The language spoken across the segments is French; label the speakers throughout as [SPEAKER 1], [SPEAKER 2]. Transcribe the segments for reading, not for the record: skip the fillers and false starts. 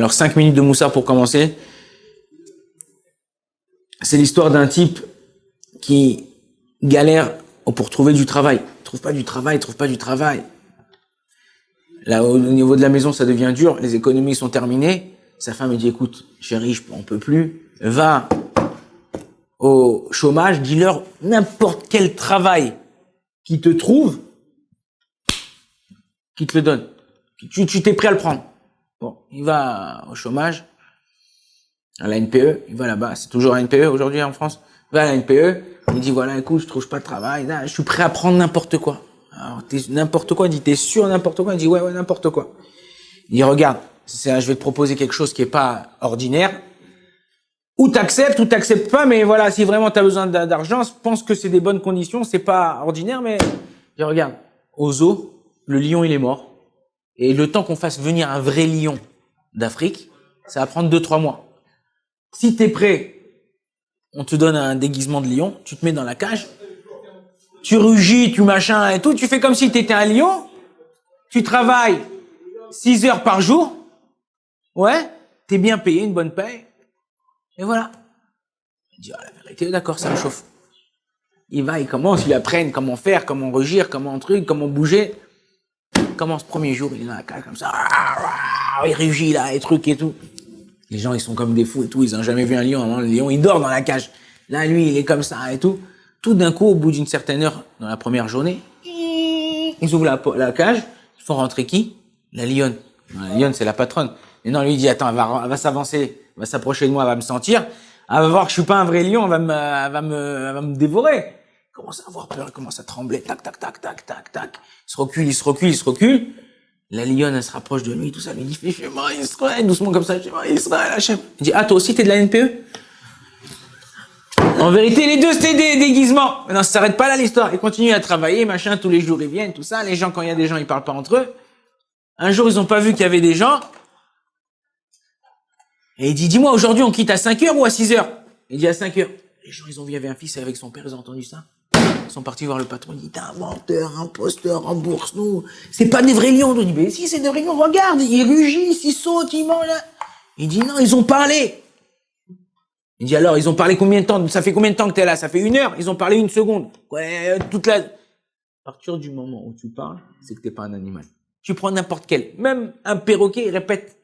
[SPEAKER 1] Alors 5 minutes de Moussa pour commencer. C'est l'histoire d'un type qui galère pour trouver du travail. Il trouve pas du travail. Là, au niveau de la maison, ça devient dur. Les économies sont terminées. Sa femme lui dit, écoute, chérie, on peut plus. Va au chômage, dis-leur n'importe quel travail qui te trouve, qui te le donne. Tu t'es prêt à le prendre. Bon, il va au chômage, à la NPE, il va là-bas. C'est toujours la NPE aujourd'hui en France. Il va à la NPE, il dit, voilà, écoute, je trouve pas de travail. Là, je suis prêt à prendre n'importe quoi. Alors, n'importe quoi, il dit, t'es sûr n'importe quoi? Il dit, ouais, n'importe quoi. Il dit, regarde, je vais te proposer quelque chose qui est pas ordinaire. Ou t'acceptes pas, mais voilà, si vraiment t'as besoin d'argent, je pense que c'est des bonnes conditions, c'est pas ordinaire, mais, je regarde, au zoo, le lion, il est mort. Et le temps qu'on fasse venir un vrai lion d'Afrique, ça va prendre 2-3 mois. Si t'es prêt, on te donne un déguisement de lion, tu te mets dans la cage, tu rugis, tu machin et tout, tu fais comme si t'étais un lion, tu travailles 6 heures par jour, ouais, t'es bien payé, une bonne paye, et voilà. Il dit, la vérité, d'accord, ça me chauffe. Il va, il commence, il apprenne comment faire, comment rugir, comment bouger. Il commence premier jour, il est dans la cage comme ça, il rugit là, et trucs et tout. Les gens, ils sont comme des fous et tout, ils ont jamais vu un lion. Le lion, il dort dans la cage. Là, lui, il est comme ça et tout. Tout d'un coup, au bout d'une certaine heure, dans la première journée, ils ouvrent la cage, ils font rentrer qui? La lionne. La lionne, c'est la patronne. Et non, lui, il dit, attends, elle va s'avancer, elle va s'approcher de moi, elle va me sentir, elle va voir que je suis pas un vrai lion, elle va me dévorer. Il commence à avoir peur, il commence à trembler, tac. Il se recule. La lionne, elle se rapproche de lui, tout ça, lui dit, fais-moi Israël, doucement comme ça, fais-moi Israël, Hachem. Il dit, toi aussi, t'es de la NPE? En vérité, les deux, c'était des déguisements. Mais non, ça s'arrête pas là, l'histoire. Ils continuent à travailler, machin, tous les jours, ils viennent, tout ça. Les gens, quand il y a des gens, ils parlent pas entre eux. Un jour, ils ont pas vu qu'il y avait des gens. Et il dit, dis-moi, aujourd'hui, on quitte à 5 heures ou à 6 heures? Il dit, à 5 heures. Les gens, ils ont vu, il y avait un fils avec son père, ils ont entendu ça. Ils sont partis voir le patron, il dit, t'es un menteur, imposteur, rembourse-nous. C'est pas des vrais lions. Il dit, mais si, c'est des vrais lions, regarde, ils rugissent, ils sautent, ils mangent, là. Il dit, non, ils ont parlé. Il dit, alors, ils ont parlé combien de temps? Ça fait combien de temps que t'es là? Ça fait 1 heure? Ils ont parlé 1 seconde. Ouais, À partir du moment où tu parles, c'est que t'es pas un animal. Tu prends n'importe quel. Même un perroquet, il répète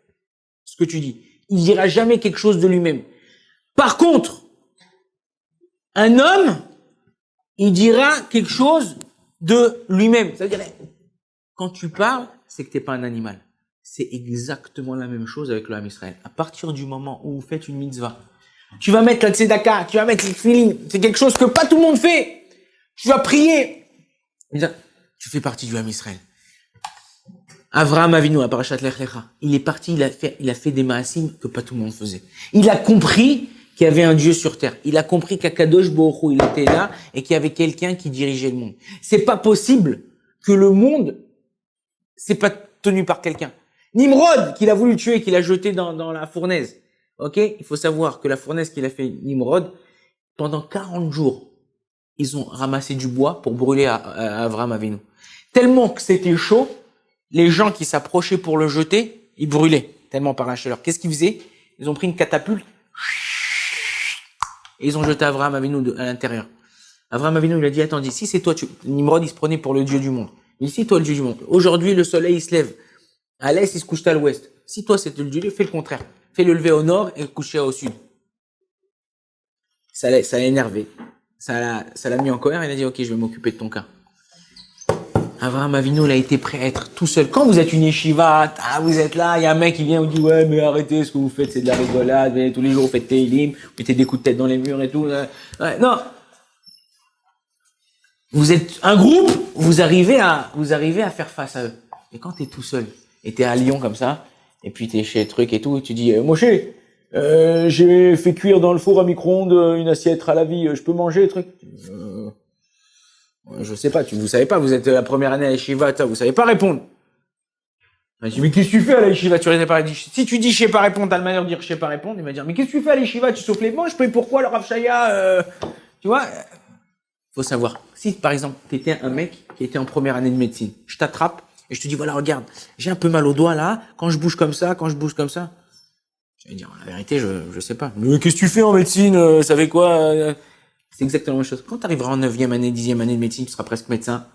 [SPEAKER 1] ce que tu dis. Il dira jamais quelque chose de lui-même. Par contre, un homme, il dira quelque chose de lui-même. C'est-à-dire, quand tu parles, c'est que t'es pas un animal. C'est exactement la même chose avec le Ham Israël. À partir du moment où vous faites une mitzvah, tu vas mettre la tzedaka, tu vas mettre le tefillin, c'est quelque chose que pas tout le monde fait. Tu vas prier. Tu fais partie du Ham Israël. Avraham Avinu, à Parashat Lech Lecha, il est parti, il a fait des maasim que pas tout le monde faisait. Il a compris qu'il y avait un Dieu sur terre. Il a compris qu'Akadosh Baruch Hu, il était là et qu'il y avait quelqu'un qui dirigeait le monde. C'est pas possible que le monde, c'est pas tenu par quelqu'un. Nimrod, qu'il a voulu tuer, qu'il a jeté dans la fournaise. Ok? Il faut savoir que la fournaise qu'il a fait Nimrod, pendant 40 jours, ils ont ramassé du bois pour brûler à Avraham Avinu. Tellement que c'était chaud, les gens qui s'approchaient pour le jeter, ils brûlaient tellement par la chaleur. Qu'est-ce qu'ils faisaient? Ils ont pris une catapulte et ils ont jeté Avraham Avinu à l'intérieur. Avraham Avinu, il a dit, attends, si c'est toi, Nimrod, il se prenait pour le Dieu du monde. Il dit, si toi, le Dieu du monde. Aujourd'hui, le soleil, il se lève. À l'est, il se couche à l'ouest. Si toi, c'est le Dieu, fais le contraire. Fais le lever au nord et le coucher au sud. Ça l'a énervé. Ça l'a mis en colère. Il a dit, ok, je vais m'occuper de ton cas. Avraham Avinu, il a été prêt à être tout seul. Quand vous êtes une yeshiva, vous êtes là, il y a un mec qui vient vous dit, ouais, mais arrêtez, ce que vous faites, c'est de la rigolade, mais tous les jours, vous faites Teilim, vous mettez des coups de tête dans les murs et tout. Ouais, non. Vous êtes un groupe, vous arrivez à faire face à eux. Et quand t'es tout seul, et t'es à Lyon comme ça, et puis t'es chez truc et tout, et tu dis, Moshe, j'ai fait cuire dans le four à micro-ondes une assiette à la vie, je peux manger le truc? Je sais pas, vous savez pas, vous êtes la première année à l'Yeshiva, vous savez pas répondre. Je dis, mais qu'est-ce que tu fais à l'Yeshiva? Tu réponds pas. Si tu dis je sais pas répondre, t'as le malheur de dire je sais pas répondre, il va dire, mais qu'est-ce que tu fais à l'Yeshiva? Tu souffles les manches, mais pourquoi le Rav Shaya, tu vois? Faut savoir. Si, par exemple, t'étais un mec qui était en première année de médecine, je t'attrape et je te dis, voilà, regarde, j'ai un peu mal au doigt là, quand je bouge comme ça, Je vais dire, la vérité, je sais pas. Mais qu'est-ce que tu fais en médecine? Ça fait quoi? C'est exactement la même chose. Quand tu arriveras en 9e année, 10e année de médecine, tu seras presque médecin.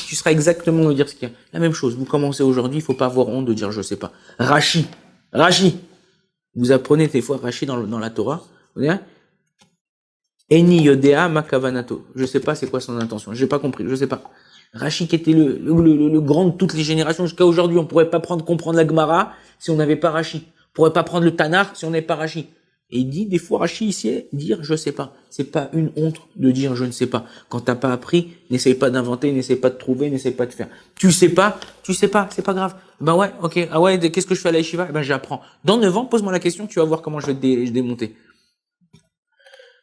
[SPEAKER 1] Tu seras exactement de dire ce qu'il y a. La même chose. Vous commencez aujourd'hui, il faut pas avoir honte de dire je sais pas. Rachi. Rachi. Vous apprenez des fois Rachi dans la Torah. Vous voyez? Eni yodea makavanato. Je sais pas c'est quoi son intention. J'ai pas compris. Je sais pas. Rachi qui était le grand de toutes les générations jusqu'à aujourd'hui. On pourrait pas comprendre la Gemara si on n'avait pas Rachi. On pourrait pas prendre le Tanakh si on n'avait pas Rachi. Et il dit, des fois, Rachi, ici, dire je sais pas. C'est pas une honte de dire je ne sais pas. Quand t'as pas appris, n'essaye pas d'inventer, n'essaye pas de trouver, n'essaye pas de faire. Tu sais pas, c'est pas grave. Ben ouais, ok. Ah ouais, qu'est-ce que je fais à la yeshiva? Ben j'apprends. Dans 9 ans, pose-moi la question, tu vas voir comment je vais te démonter.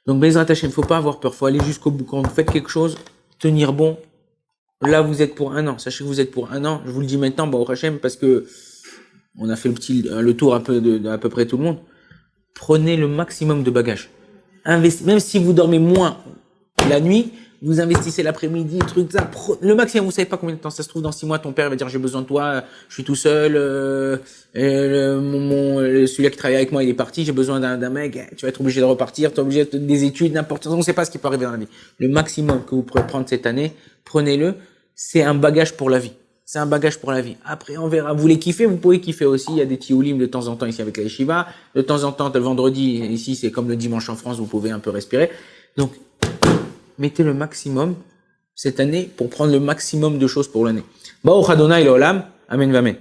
[SPEAKER 1] Donc, Bezrat Hashem, faut pas avoir peur, faut aller jusqu'au bout. Quand vous faites quelque chose, tenir bon. Là, vous êtes pour 1 an. Sachez que vous êtes pour 1 an. Je vous le dis maintenant, au Hashem, parce que on a fait le tour un peu à peu près tout le monde. Prenez le maximum de bagages. Même si vous dormez moins la nuit, vous investissez l'après-midi, truc ça, le maximum. Vous savez pas combien de temps ça se trouve dans 6 mois. Ton père va dire j'ai besoin de toi, je suis tout seul. Celui-là qui travaille avec moi, il est parti. J'ai besoin d'un mec. Tu vas être obligé de repartir. Tu es obligé des études, n'importe. On ne sait pas ce qui peut arriver dans la vie. Le maximum que vous pourrez prendre cette année, prenez-le. C'est un bagage pour la vie. C'est un bagage pour la vie. Après, on verra. Vous voulez kiffer, vous pouvez kiffer aussi. Il y a des tioulim de temps en temps ici avec la yeshiva. De temps en temps, le vendredi, ici, c'est comme le dimanche en France, vous pouvez un peu respirer. Donc, mettez le maximum cette année pour prendre le maximum de choses pour l'année. Baruch Adonai l'olam. Amen, amen.